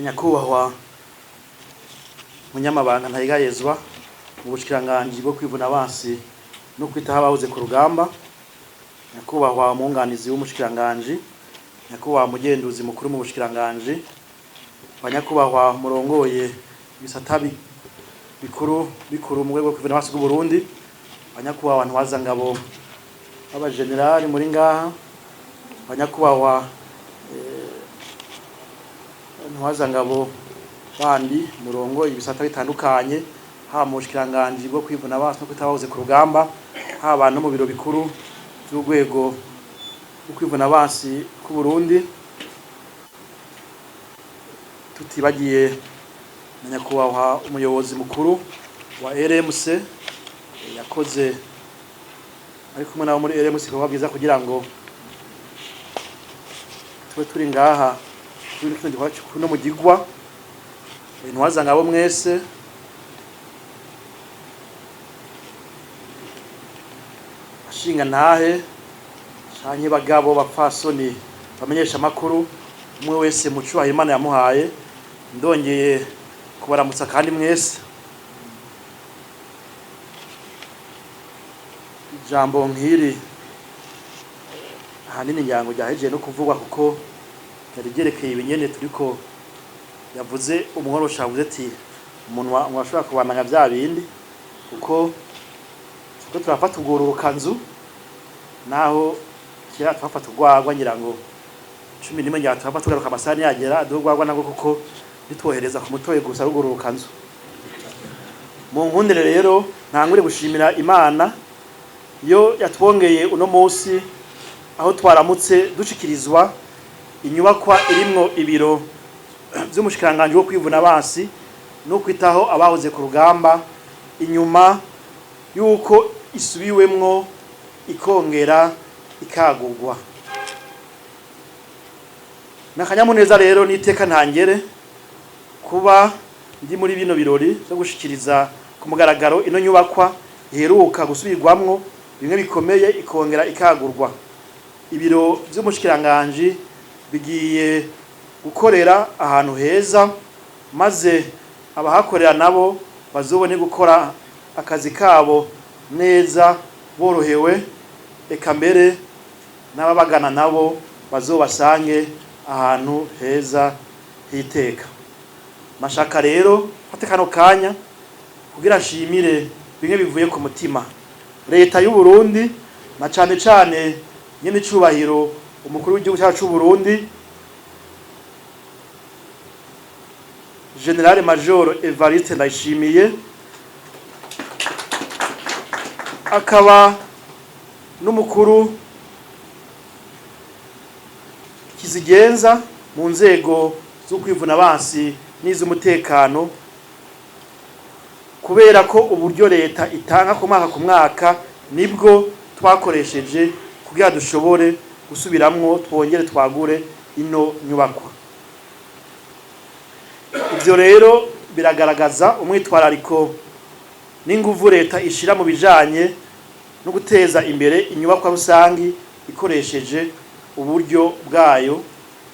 nyakubahwa munyamabanga ntayigayezwa mu bushikiranganje bwo kwivuna abansi no kwitaho abahoze ku rugamba, nyakubahwa umwunganizi w'umushikiranganje, nyakubahwa mugenduzi mukuru mu bushikiranganje, nyakubahwa murongoye ibisata bikuru mu rwego rwo kwivuna abansi bw'u Burundi, nyakubahwa ntwazangabo abajenerali muri ngaha, nyakubahwa ntwazangabo bandi murongo ibisata bitandukanye, ha mu bushikiranganje bwo kwivuna abansi no kwitabahoze ku rugamba, haba no mu biro bikuru by'urwego rwo kwivuna abansi ku Burundi, tutibagiye na nyakubahwa umuyobozi mukuru wa RMC yakoze ari kumwe nabo muri RMC ko babwiza kugira ngo turi ngaha kuno mugigwa ntwazangabo mwese, ashinga ntahe canke bagabo bapfasoni bamenyesha makuru, umwe wese mu cyubahiro Imana yamuhaye, ndongeye kubaramutsa kandi mwese. Ijambo nkiri ahanini nyango ryahejeje no kuvugwa kuko yarigerekeye ibinyene turiko yavuze umworosha avuze ati umuntu washobora kubandanya bya bindi kuko turafata urukanzu naho kira turafata urwagwa ngira ngo 11 njya turafata tugaruka amasani yagera duhugwagwa nabwo kuko bitwohereza ku mutoye gusa rukanzu. Mu nkundire rero ntangure gushimira Imana yo yatwongeye uno munsi aho twaramutse dushikirizwa inyubakwa irimwo ibiro by'umushikiranganje wo kwivuna abansi no kwitaho abahoze ku rugamba, inyuma yuko isubiwemwo ikongera ikagurwa. Nakanyamuneza rero niteka ntangere kuba ndi muri bino birori byo gushikiriza ku mugaragaro ino nyubakwa iheruka gusubirwamwo bimwe bikomeye ikongera ikagurwa. Ibiro by'umushikiranganje bigiye gukorera ahantu heza, maze abahakorera nabo bazobone gukora akazi kabo neza borohewe, eka mbere n'ababagana nabo bazobasange ahantu heza hiteka. Mashaka rero fate kano kanya kugira nshimire bimwe bivuye ku mutima leta y'u Burundi, na cane cane nyene icubahiro umukuru w'igihugu cyacu cy'u Burundi General Major Evariste Ndayishimiye, akaba n'umukuru kizigenza mu nzego zo kwivuna abansi n'iz'umutekano, kubera ko uburyo leta itanga ku mwaka nibwo twakoresheje kugira dushobore gusubiramwo twongere twagure ino nyubakwa. Ibyo rero biragaragaza umwitwarariko n'inguvu leta ishira mu bijanye no guteza imbere inyubakwa rusangi ikoresheje uburyo bwayo,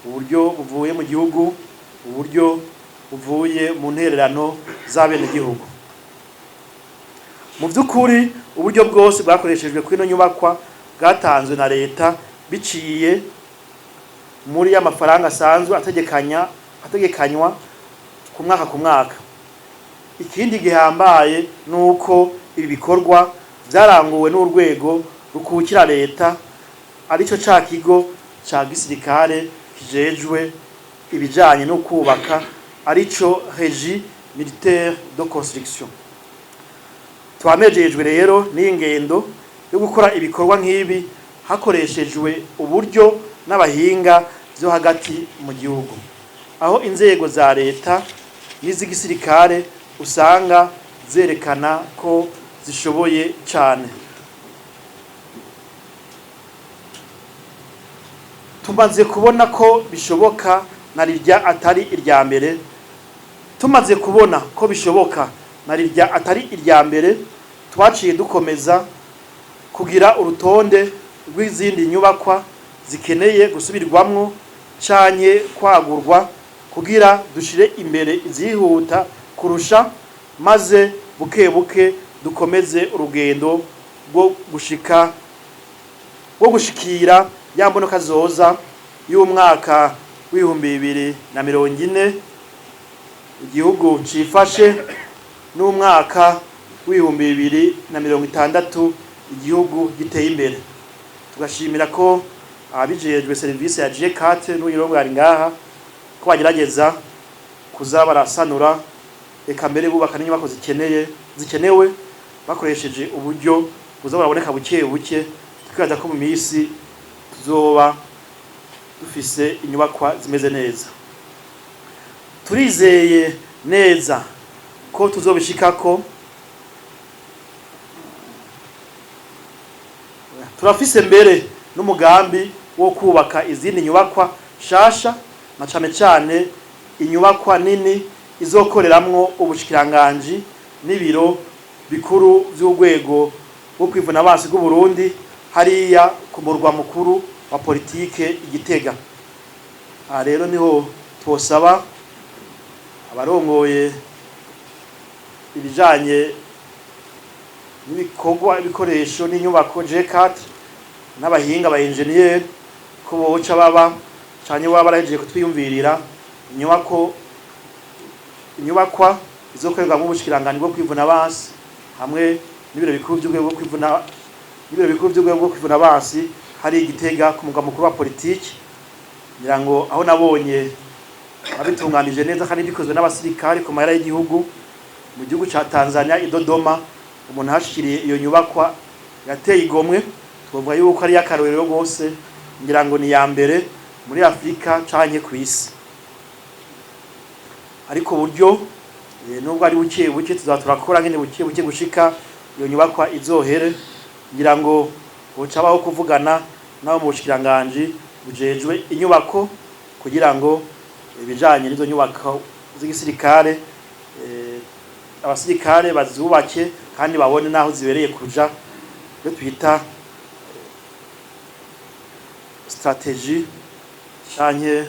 uburyo buvuye mu gihugu, uburyo buvuye mu ntererano z'abene gihugu. Mu by'ukuri uburyo bwose bwakoreshejwe kuri ino nyubakwa bwatanzwe na leta biciye muri y'amafaranga asanzwe ategekanywa ku mwaka. Ikindi gihambaye nuko ibi bikorwa byaranguwe n'urwego rukukira leta, arico ca kigo ca gisirikare kijejwe ibijanye no kubaka, arico Régie Militaire de Construction. Twamejejwe rero n'ingendo yo gukora ibikorwa nk'ibi hakoreshejwe uburyo n'abahinga byo hagati mu gihugu, aho inzego za leta n'iz'igisirikare usanga zerekana ko zishoboye cyane. Tumaze kubona ko bishoboka narirya atari irya mbere, tumaze kubona ko bishoboka narirya atari irya mbere, twaciye dukomeza kugira urutonde rw'izindi nyubakwa zikeneye gusubirwamwo canye kwagurwa kugira dushire imbere izihuta kurusha, maze buke buke dukomeze urugendo rwo gushikira ya mbonoka zoza y'umwaka w'2040 igihugu cifashe, n'umwaka w'2060 igihugu giteye imbere. Tugashimira ko abijejwe service ya G4 n'uyirongo ari ngaha ko bagerageza kuza barasanura eka mbere bubaka n'inyubako zikenewe bakoresheje uburyo buza buraboneka buke buke, twibaza ko mu misi tuzoba dufise inyubakwa zimeze neza. Turizeye neza ko tuzobishikako. Turafise mbere n'umugambi wo kubaka izindi nyubakwa shasha, na cane inyubakwa nini izokoreramwo ubushikiranganji n'ibiro bikuru vy'urwego rwo kwivuna abansi bw'u Burundi hariya ku murwa mukuru wa politike Igitega. Aha rero niho twosaba abarongoye ibijanye n'ibikorwa ibikoresho n'inyubako G4 n'abahinga ba engineer ko boca baba cyane baba barahejeje kutwiyumvirira inyubakwa izokorerwa mu bushikirangani bwo kwivuna abansi hamwe n'ibiro bikuru by'urwego bwo kwivuna abansi hari Igitega ku mugwa mukuru wa politiki. ngira ngo aho nabonye abitunganije neza kandi bikozwe n'abasirikari ku mahera y'igihugu mu gihugu ca Tanzania i Dodoma, umuntu hashikiriye iyo nyubakwa yateye igomwe. Twovuga yuko ari yakarorero gose, ngira ngo ni ya mbere muri Afrika canke kw'isi. Ariko buryo nubwo ari buke buke tuzaturakora ngene buke buke gushika iyo nyubakwa izohere, ngira ngo bocabaho kuvugana nabo mu bushikiranganje bujejwe inyubako kugira ngo ibijanye n'izo nyubako z'igisirikare abasirikare bazubake kandi babone naho zibereye kuja, yo twita strategie canke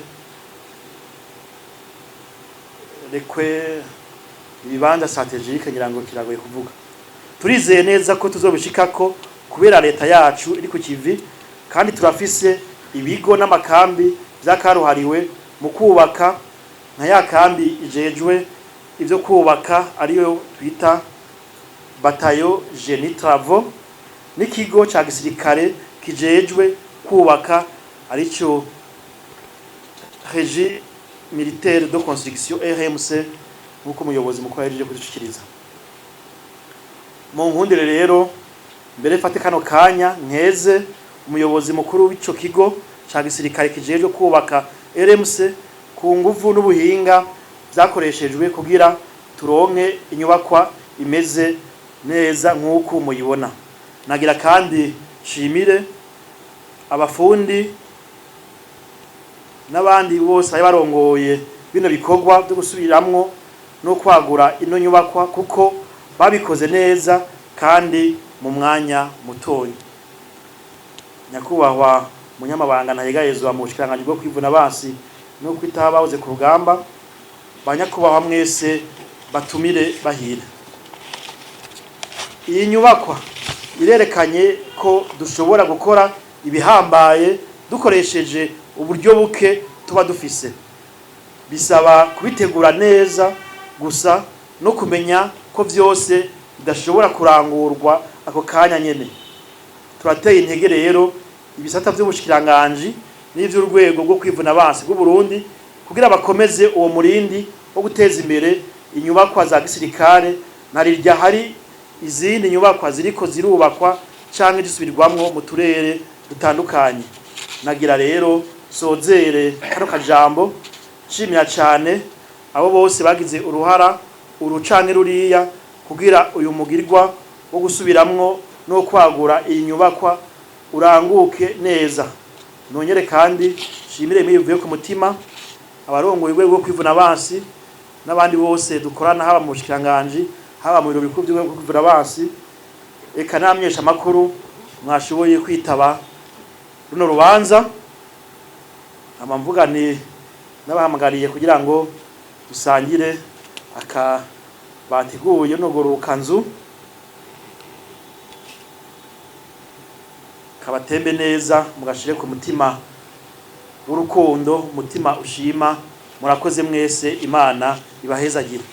rekwe ibibanza strategique, ngira ngo kiragoye kuvuga. Turizeye neza ko tuzobishikako kubera leta yacu iri ku kivi, kandi turafise ibigo n'amakambi vyakaruhariwe mu kubaka, nka ya kambi ijejwe ivyo kubaka ariyo twita batayo Génie Travaux, n'ikigo ca gisirikare kijejwe kubaka arico Régie Militaire de Construction RMC, nkuko umuyobozi mukuru yaje kudushikiriza. Mu nkundire rero mbere fate kano kanya nkeze umuyobozi mukuru w'ico kigo ca gisirikare kijejwe kubaka RMC ku nguvu n'ubuhinga vyakoreshejwe kugira turonke inyubakwa imeze neza nkuko muyibona. Nagira kandi shimire abafundi n'abandi bose bari barongoye bino bikorwa byo gusubiramwo no kwagura ino nyubakwa, kuko babikoze neza kandi mu mwanya mutoyi. Nyakubahwa munyamabanga ntayegayezwa mu bushikiranganje bwo kwivuna abansi no kwitaho abahoze ku rugamba, banyakubahwa mwese batumire bahira. Iyi nyubakwa irerekanye ko dushobora gukora ibihambaye dukoresheje uburyo buke tuba dufise. Bisaba kubitegura neza gusa no kumenya ko vyose bidashobora kurangurwa ako kanya nyene. Turateye intege rero ibisata vy'ubushikiranganje n'ivy'urwego rwo kwivuna abansi bw'u Burundi kugira bakomeze uwo murindi wo guteza imbere inyubakwa za gisirikare, narirya hari izindi nyubakwa ziriko zirubakwa canke zisubirwamwo mu turere dutandukanye. Nagira rero sozere kano kajambo nshimira cyane abo bose bagize uruhara urucanke ruriya kugira uyu mugirwa wo gusubiramwo no kwagura iyi nyubakwa uranguke neza. Nongere kandi shimire mivuye ku mutima abarongoye urwego rwo kwivuna abansi n'abandi bose dukorana, haba mu bushikiranganje haba mu biro bikuru byo kwivuna abansi, eka namyesha makuru mwashoboye kwitaba runo rubanza. Amamvuga ni n'abahamagariye kugira ngo dusangire aka bateguye no gurukanzu kabatembe neza mugashire ku mutima w'urukundo, mutima ushima. Murakoze mwese, Imana ibahezagire.